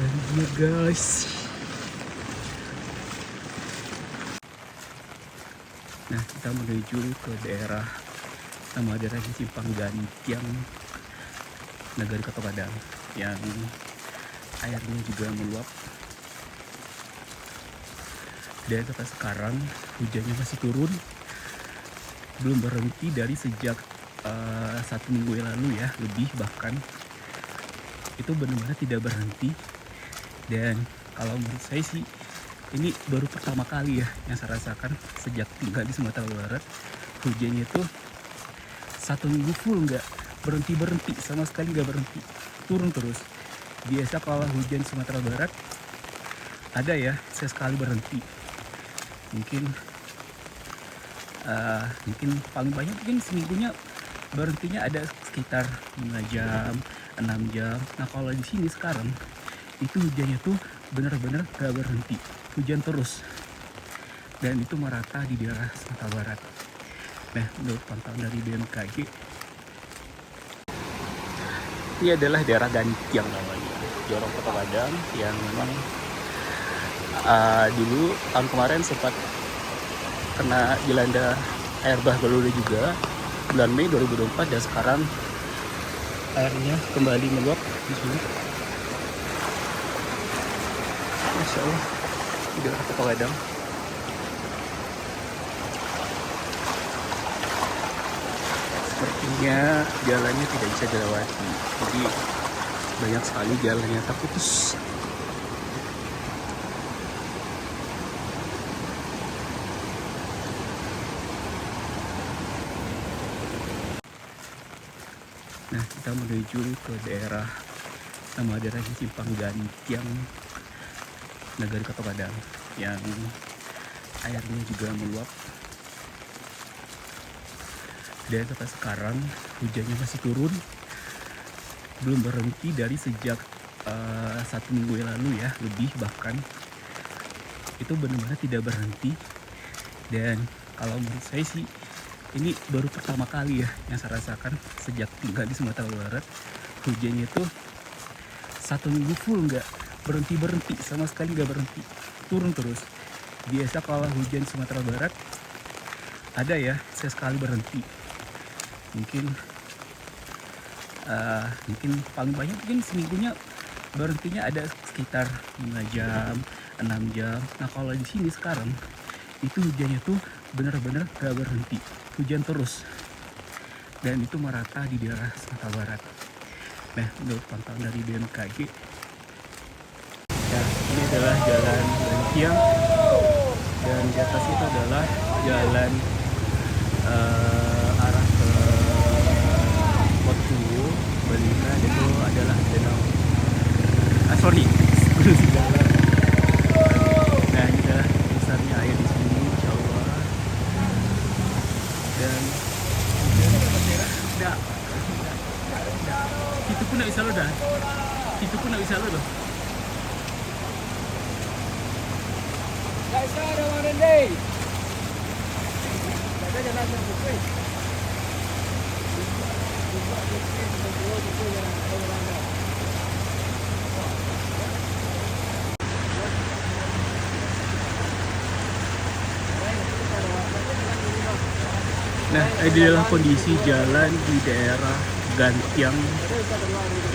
dia guys. Nah, kita menuju ke daerah Simpang Gantiang, Nagari Kota Padang, yang airnya juga meluap. Dan sampai sekarang hujannya masih turun, belum berhenti dari sejak 1 minggu yang lalu ya, lebih bahkan. Itu benar-benar tidak berhenti. Dan kalau menurut saya sih ini baru pertama kali ya yang saya rasakan sejak tinggal di Sumatera Barat. Hujannya itu 1 minggu full nggak berhenti sama sekali, nggak berhenti, turun terus. Biasa kalau hujan Sumatera Barat ada ya sesekali berhenti, mungkin paling banyak mungkin seminggunya berhentinya ada sekitar 5 jam 6 jam. Nah kalau di sini sekarang itu hujannya tuh benar-benar gak berhenti, hujan terus, dan itu merata di daerah Sumatera Barat. Nah, menurut pantauan dari BMKG, ini adalah daerah Gantiang namanya, Jorong Kota Padang, yang memang dulu tahun kemarin sempat kena dilanda air bah beluda juga bulan Mei 2024, dan sekarang airnya kembali meluap di sini. Masya Allah, di daerah Kota Padang. Sepertinya jalannya tidak bisa dilewati, jadi banyak sekali jalannya terputus. Nah, kita menuju ke daerah Simpang Gantiang, Nagari Kota Padang, yang airnya juga meluap. Dan sampai sekarang hujannya masih turun, belum berhenti dari sejak 1 minggu yang lalu ya, lebih bahkan. Itu benar-benar tidak berhenti. Dan kalau menurut saya sih ini baru pertama kali ya yang saya rasakan sejak tinggal di Sumatera Barat. Hujannya itu 1 minggu full nggak berhenti sama sekali, nggak berhenti, turun terus. Biasa kalau hujan Sumatera Barat ada ya sesekali berhenti, mungkin paling banyak mungkin seminggunya berhentinya ada sekitar 5 jam 6 jam. Nah kalau di sini sekarang itu hujannya tuh benar-benar gak berhenti, hujan terus, dan itu merata di daerah Sumatera Barat. Nah, menurut pantauan dari BMKG, ya, ini adalah jalan Gantiang, dan di atas itu adalah jalan arah ke Potuo, Balina. Itu adalah danau, Gunung Sigala. Nah, ini adalah besarnya air di sini, Masya Allah. Dan tidak, itu pun nggak bisa lo dah, Guys, ada orang day. Ada jalan terbuka. Nah, ini adalah kondisi jalan di daerah Gantiang,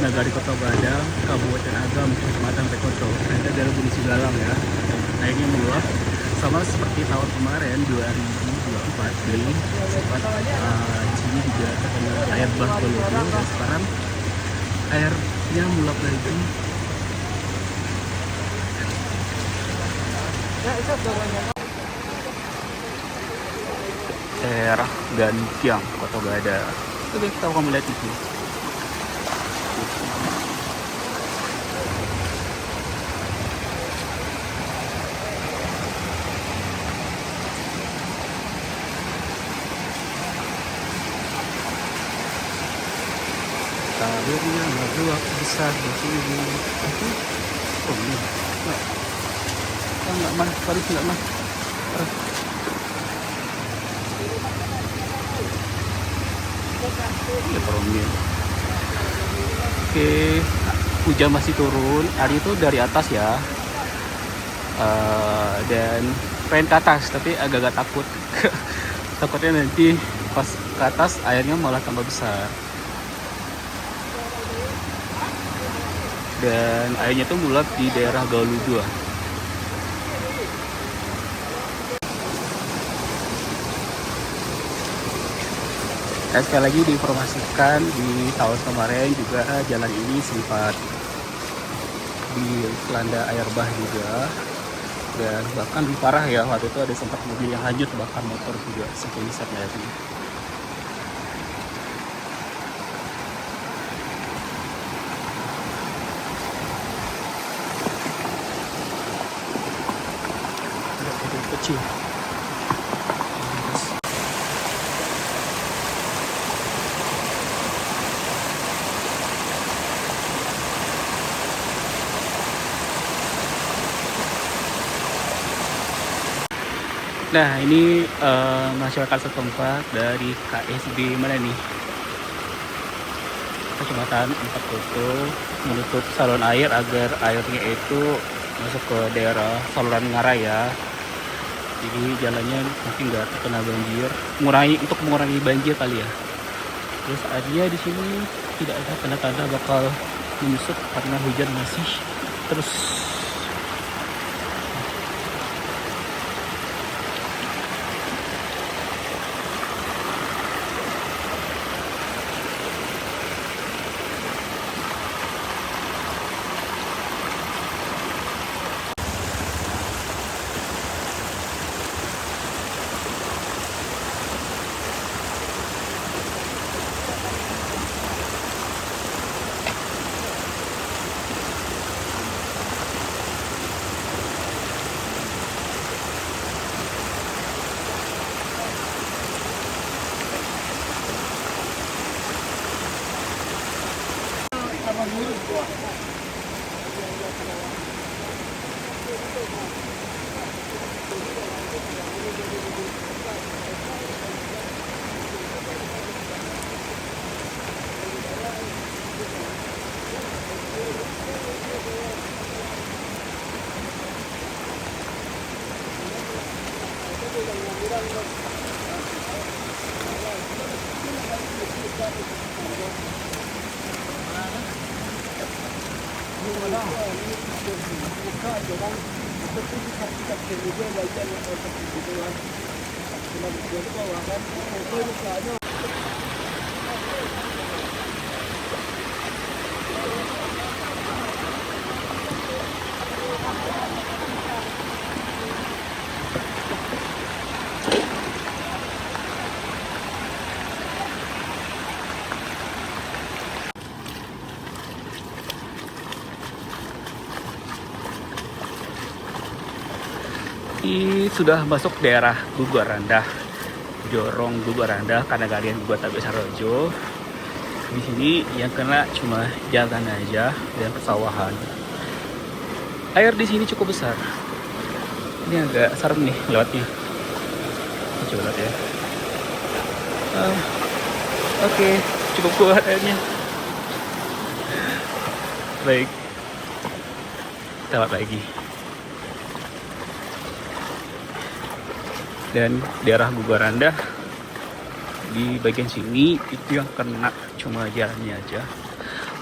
Nagari Kota Padang, Kabupaten Agam, Kecamatan Pekoto. Nah, ini adalah Gunung Sigalang ya. Airnya meluap sama seperti tahun kemarin 2024. Jadi sempat di sini juga terkena air bah beluda, dan sekarang airnya meluap lagi. Daerah Gantiang, Kota Padang. Coba kita akan melihat itu. Airnya meluap besar di sini. Oh ini, nggak mah, Paris nggak mah. Ini perumnya. Oke. hujan masih turun. Hari itu dari atas ya. Dan pengen ke atas tapi agak-agak takut. Takutnya nanti pas ke atas airnya malah tambah besar. Dan airnya tuh mulai di daerah Galuh 2. Nah, sekali lagi diinformasikan di tahun kemarin juga jalan ini sempat dilanda air bah juga, dan bahkan lebih parah ya, waktu itu ada sempat mobil yang hanyut, bahkan motor juga saking besarnya airnya. Ada mobil kecil. Nah, ini masyarakat setempat dari KSB mana nih? Kecamatan 4 Koto menutup saluran air agar airnya itu masuk ke daerah saluran Ngarai ya. Jadi jalannya mungkin nggak terkena banjir, untuk mengurangi banjir kali ya. Terus airnya di sini tidak ada tanda-tanda bakal menyusut karena hujan masih terus. Ini sudah masuk daerah Gugarandah, Jorong Gugarandah, Kanagarian Gugatabek Sarojo. Di sini yang kena cuma jalan aja dan persawahan. Air di sini cukup besar. Ini agak serem nih lewatnya. Coba lihat ya. Oke, cukup kuat airnya. Baik, kita lewat lagi. Dan daerah Gugarandah di bagian sini itu yang kena cuma jalannya aja.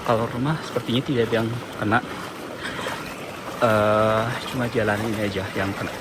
Kalau rumah sepertinya tidak ada yang kena, cuma jalan ini aja yang kena.